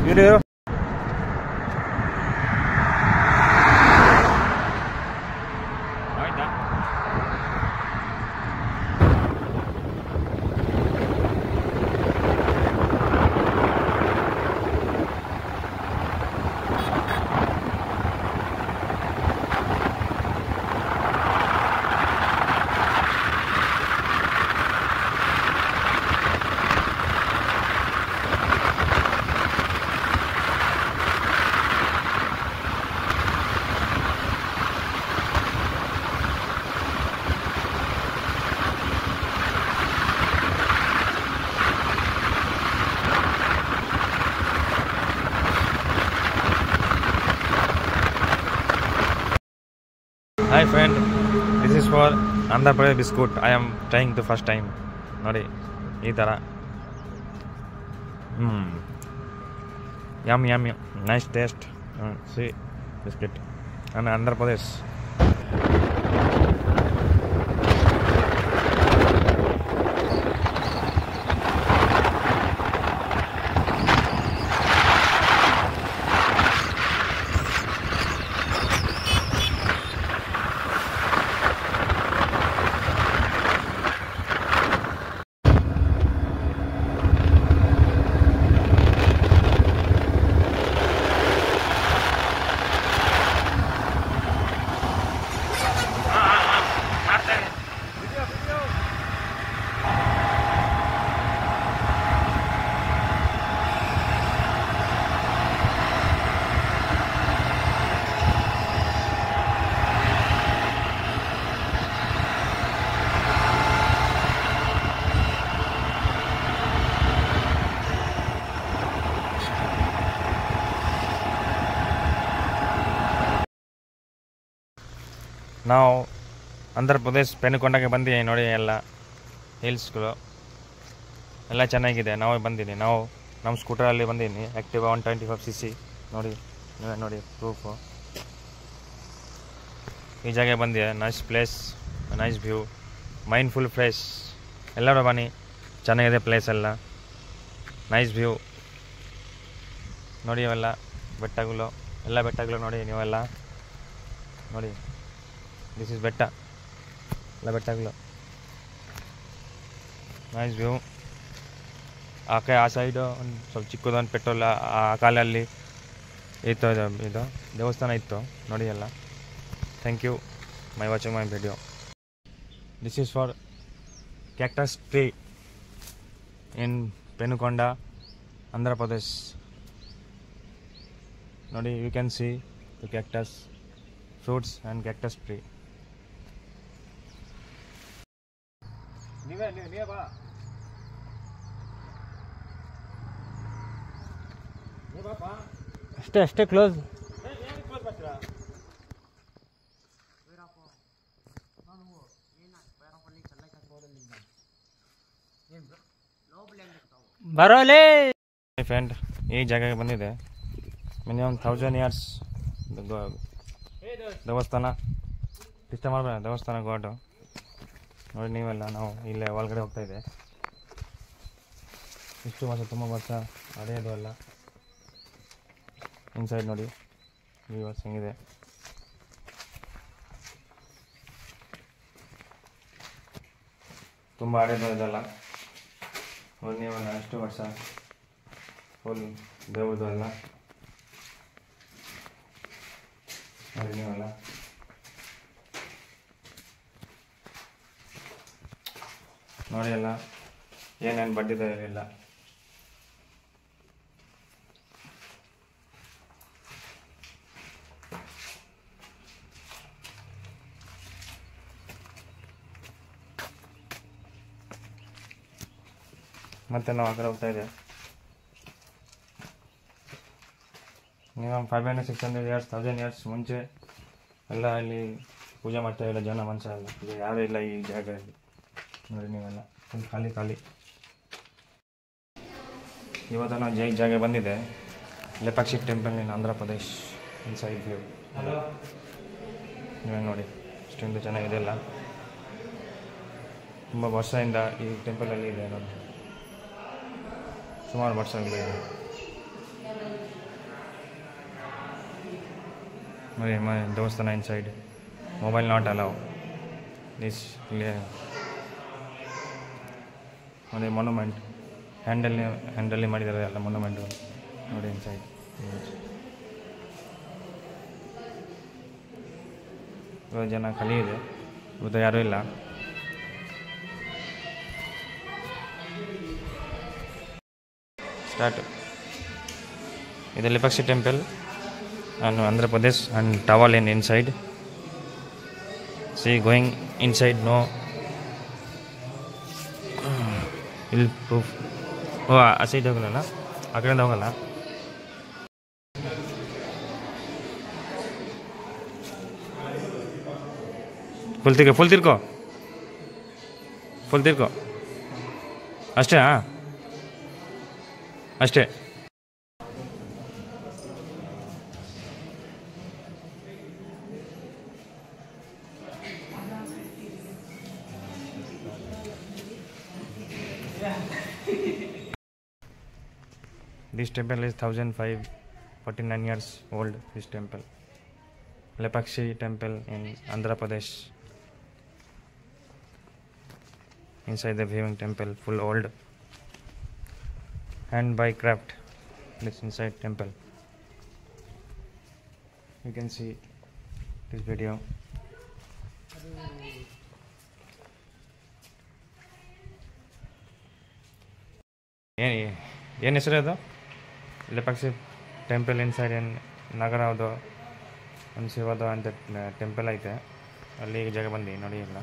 video. Hi friend, this is for Andhra Pradesh biscuit. I am trying the first time. Nodi, ee tara. Yum yum yum. Nice taste. See biscuit. And Andhra Pradesh. ನಾವು ಆಂಧ್ರ ಪ್ರದೇಶ್ ಪೆನುಕೊಂಡಗೆ ಬಂದಿದ್ದೀವಿ ನೋಡಿ. ಎಲ್ಲ ಹಿಲ್ಸ್ಗಳು ಎಲ್ಲ ಚೆನ್ನಾಗಿದೆ. ನಾವೇ ಬಂದಿದ್ದೀನಿ. ನಾವು ನಮ್ಮ ಸ್ಕೂಟರಲ್ಲಿ ಬಂದಿದ್ದೀನಿ. ಆ್ಯಕ್ಟಿವಾ 125cc ನೋಡಿ, ನೀವೇ ನೋಡಿ ಪ್ರೂಫು. ಈ ಜಾಗ ಬಂದಿದೆ. Nice place, nice view, mindful place. ಎಲ್ಲರೂ ಬನ್ನಿ, ಚೆನ್ನಾಗಿದೆ ಪ್ಲೇಸ್ ಎಲ್ಲ. ನೈಸ್ ವ್ಯೂ ನೋಡಿ. ಅವೆಲ್ಲ ಬೆಟ್ಟಗಳು, ಎಲ್ಲ ಬೆಟ್ಟಗಳು ನೋಡಿ ನೀವೆಲ್ಲ ನೋಡಿ. ದಿಸ್ ಇಸ್ ಬೆಟ್ಟ, ಎಲ್ಲ ಬೆಟ್ಟಗಳು. Nice view. ಆ ಸೈಡು ಒಂದು ಸ್ವಲ್ಪ ಚಿಕ್ಕದೊಂದು ಪೆಟ್ರೋಲ್ ಆ ಕಾಲಲ್ಲಿ ಇತ್ತು, ಇದು ದೇವಸ್ಥಾನ ಇತ್ತು ನೋಡಿ ಎಲ್ಲ. Thank you my watching my video. This is for cactus tree in Penukonda, Andhra Pradesh ನೋಡಿ. You can see the cactus fruits and cactus tree. ನೀವೇ ಬಾ, ಅಷ್ಟೇ ಕ್ಲೋಸ್. ಬರೋಲೇ ಫ್ರೆಂಡ್. ಈ ಜಾಗಕ್ಕೆ ಬಂದಿದೆ. ಮಿನಿಮಮ್ 1000 years ದೇವಸ್ಥಾನ. ಇಷ್ಟ ಮಾಡಬೇಡ, ದೇವಸ್ಥಾನ ಗಾಡು ನೋಡಿ ನೀವೆಲ್ಲ. ನಾವು ಇಲ್ಲೇ ಒಳಗಡೆ ಹೋಗ್ತಾ ಇದೆ. ಇಷ್ಟು ವರ್ಷ, ತುಂಬ ವರ್ಷ ಹಳೆಯದು ಎಲ್ಲ. ಇನ್ಸೈಡ್ ನೋಡಿ ವ್ಯೂವರ್ಸ್ ಹೆಂಗಿದೆ. ತುಂಬ ಹಳೆಯದು ಇದೆಲ್ಲ ನೋಡಿ ನೀವೆಲ್ಲ. ಎಷ್ಟು ವರ್ಷ ಫುಲ್ ದೇವ್ರದ್ದು ಎಲ್ಲ ನೋಡಿ ನೀವೆಲ್ಲ. ನೋಡಿ ಎಲ್ಲ ಏನೇನು ಬಡ್ಡಿದೆ ಇಲ್ಲ. ಮತ್ತೆ ನಾವು ಆ ಕಡೆ ಹೋಗ್ತಾ ಇದೆ. ನೀವು 500 600 years 1000 years ಮುಂಚೆ ಎಲ್ಲ ಇಲ್ಲಿ ಪೂಜೆ ಮಾಡ್ತಾ ಇಲ್ಲ ಜನ ಮನುಷ್ಯ ಎಲ್ಲ. ಈಗ ಯಾರೂ ಇಲ್ಲ ಈ ಜಾಗದಲ್ಲಿ ನೋಡಿ ನೀವೆಲ್ಲ. ಫುಲ್ ಖಾಲಿ. ಇವತ್ತು ನಾವು ಜಾಗ ಬಂದಿದೆ Lepakshi temple in Andhra Pradesh. Inside view ನೀವೇ ನೋಡಿ. ಇಷ್ಟೊಂದು ಚೆನ್ನಾಗಿದೆ ಎಲ್ಲ. ತುಂಬ ವರ್ಷದಿಂದ ಈ ಟೆಂಪಲಲ್ಲಿ ಇದೆ ನೋಡಿ. ಸುಮಾರು ವರ್ಷಗಳಿದೆ. ನೋಡಿ ದೇವಸ್ಥಾನ inside. Mobile not allow. This ನೋಡಿ ಮೊನ್ಯುಮೆಂಟ್ ಹ್ಯಾಂಡಲ್ಲಿ ಮಾಡಿದ್ದಾರೆ ಎಲ್ಲ ಮೊನ್ಯುಮೆಂಟು ನೋಡಿ ಇನ್ಸೈಡ್. ಇವಾಗ ಜನ ಖಾಲಿ ಇದೆ, ಇವತ್ತು ಯಾರೂ ಇಲ್ಲ. ಸ್ಟಾರ್ಟ್. ಇದು ಲೆಪಾಕ್ಷಿ temple and Andhra Pradesh and towel in inside. See going inside no will proof. Oh ಆ ಸೈಡ್ ಹೋಗಲ್ಲ, ಆ ಕಡೆಯಿಂದ ಹೋಗಲ್ಲ. ಫುಲ್ ತಿರ್ಕೋ ಅಷ್ಟೇ. ಅಷ್ಟೇ. This temple is 1549 years old. This temple, Lepakshi temple in Andhra Pradesh. Inside the viewing temple, full old hand by craft. This inside temple. You can see this video. ಏನು ಹೆಸರು ಅದು? ಲೆಪಾಕ್ಷಿ temple inside ಏನು ನಗರದು ಒಂದು ಶಿವದ ಅಂತ temple ಐತೆ, ಅಲ್ಲಿ ಜಾಗ ಬಂದು ನೋಡಿ. ಎಲ್ಲ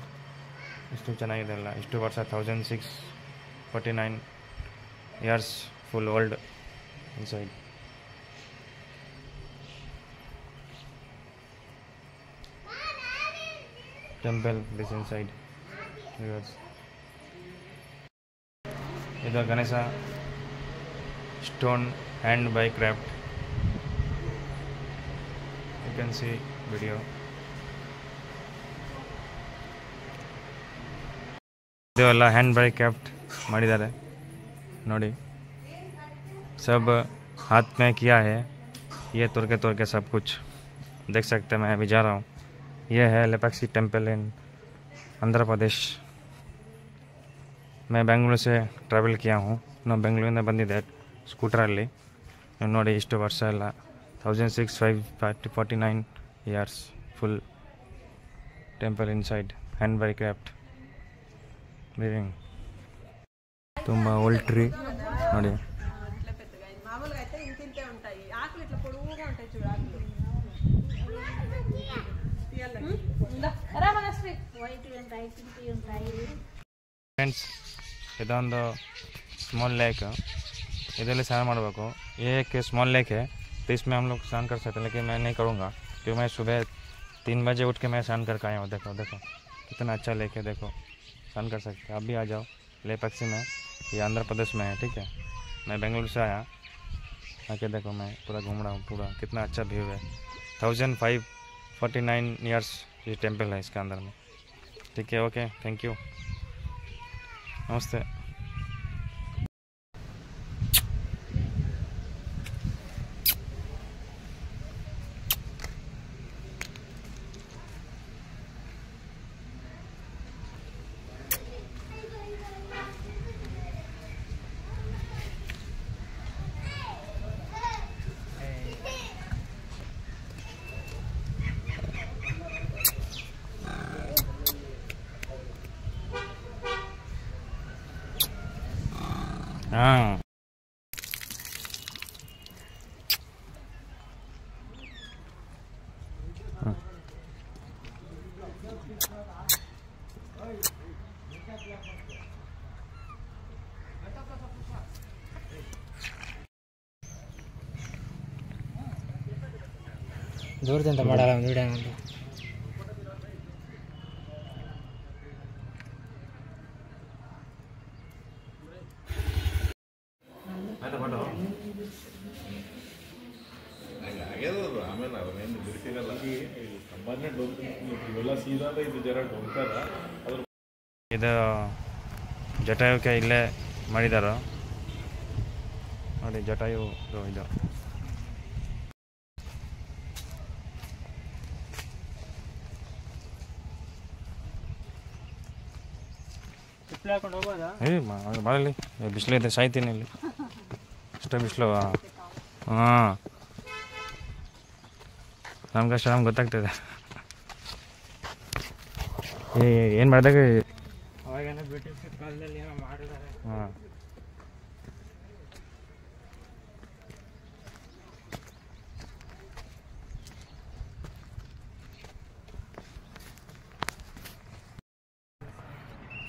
ಇಷ್ಟು ಚೆನ್ನಾಗಿದೆ ಎಲ್ಲ. ಇಷ್ಟು ವರ್ಷ 1649 years full old inside. Temple this inside. ಇದು Ganesha stone hand by craft. You can see video. ಇದೆಲ್ಲ ಹ್ಯಾಂಡ್ ಬೈ ಕ್ರಾಫ್ಟ್ ಮಾಡಿದ್ದಾರೆ ನೋಡಿ. सब हाथ में किया है, ये तोड़ के सब कुछ देख सकते हैं. मैं अभी जा रहा हूँ. ये है लेपाक्षी टेंपल इन आंध्र प्रदेश. मैं बेंगलुरु से ट्रैवल किया हूँ. ನಾವು ಬೆಂಗಳೂರಿಂದ ಬಂದಿದ್ದೆ ಸ್ಕೂಟರಲ್ಲಿ ನೋಡಿ. ಇಷ್ಟು ವರ್ಷ ಎಲ್ಲ 1649 years full temple inside hand by craft. living ತುಂಬ ಓಲ್ಡ್ ಟ್ರೀ ನೋಡಿ. ಫ್ರೆಂಡ್ಸ್, ಇದೊಂದು स्मॉल लेक है, इधर स्नान ಮಾಡಬೇಕು. ये एक स्मॉल लेक है, तो इसमें हम लोग स्नान कर सकते हैं, लेकिन मैं नहीं करूँगा क्योंकि मैं सुबह 3 बजे उठ के मैं स्नान करके आया हूँ. देखो कितना अच्छा लेक है. देखो स्नान कर सकते हैं. आप भी आ जाओ. लेपाक्षी में, ये आंध्र प्रदेश में है. ठीक है, मैं बेंगलुरु से आया. आके देखो, मैं पूरा घूम रहा हूँ. पूरा कितना अच्छा व्यू है. 1549 years ये टेम्पल है इसके अंदर में. ठीक है, ओके, थैंक यू, नमस्ते. हाँ, ದೂರದಿಂದ ಮಾಡಲ್ಲ ವಿಡಿಯೋ. ಇದು ಜಟಾಯುಕ್ಕೆ ಇಲ್ಲೇ ಮಾಡಿದಾರ ನೋಡಿ. ಜಟಾಯು ಇದು ಮಾಡಲಿ ಬಿಸಿಲಿದೆ ಸಾಯ್ತೀನಿ ಇಲ್ಲಿ ಅಷ್ಟೇ ಬಿಸಿಲು ಹಾಂ ನಮ್ಗಷ್ಟು ನಮ್ಗೆ ಗೊತ್ತಾಗ್ತದೆ ಏನು ಮಾಡಿದಾಗ ಹಾಂ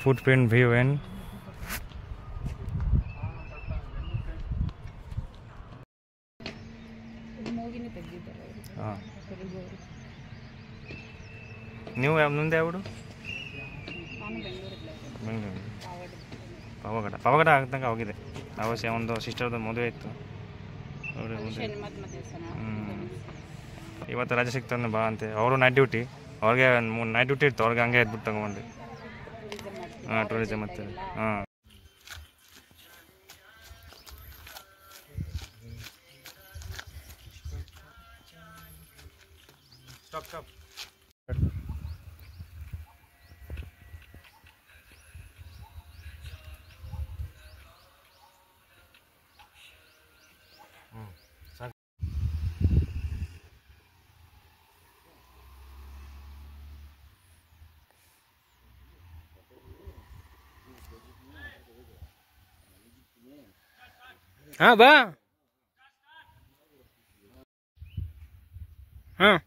footprint view in ನೀವು ಮುಂದೆ ಯಾವುದು ಬೆಂಗಳೂರು ಪಾವಗಡ ಆಗ್ತಂಗ ಹೋಗಿದೆ ಅವಶ್ಯ ಒಂದು ಸಿಸ್ಟರ್ದು ಮದುವೆ ಇತ್ತು ಇವತ್ತು ರಜೆ ಸಿಗ್ತಾನೆ ಬಾ ಅಂತೆ ಅವರು ನೈಟ್ ಡ್ಯೂಟಿ ಅವ್ರಿಗೆ ನೈಟ್ ಡ್ಯೂಟಿ ಇತ್ತು ಅವ್ರಿಗೆ ಹಂಗೆ ಎದ್ಬಿಟ್ಟು ತಗೊಂಡು ಹಾಂ ಟೂರಿಸಮ್ ಮತ್ತೆ ಹಾಂ ಸ್ಟಾಪ್ हाँ बा हाँ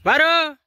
बारो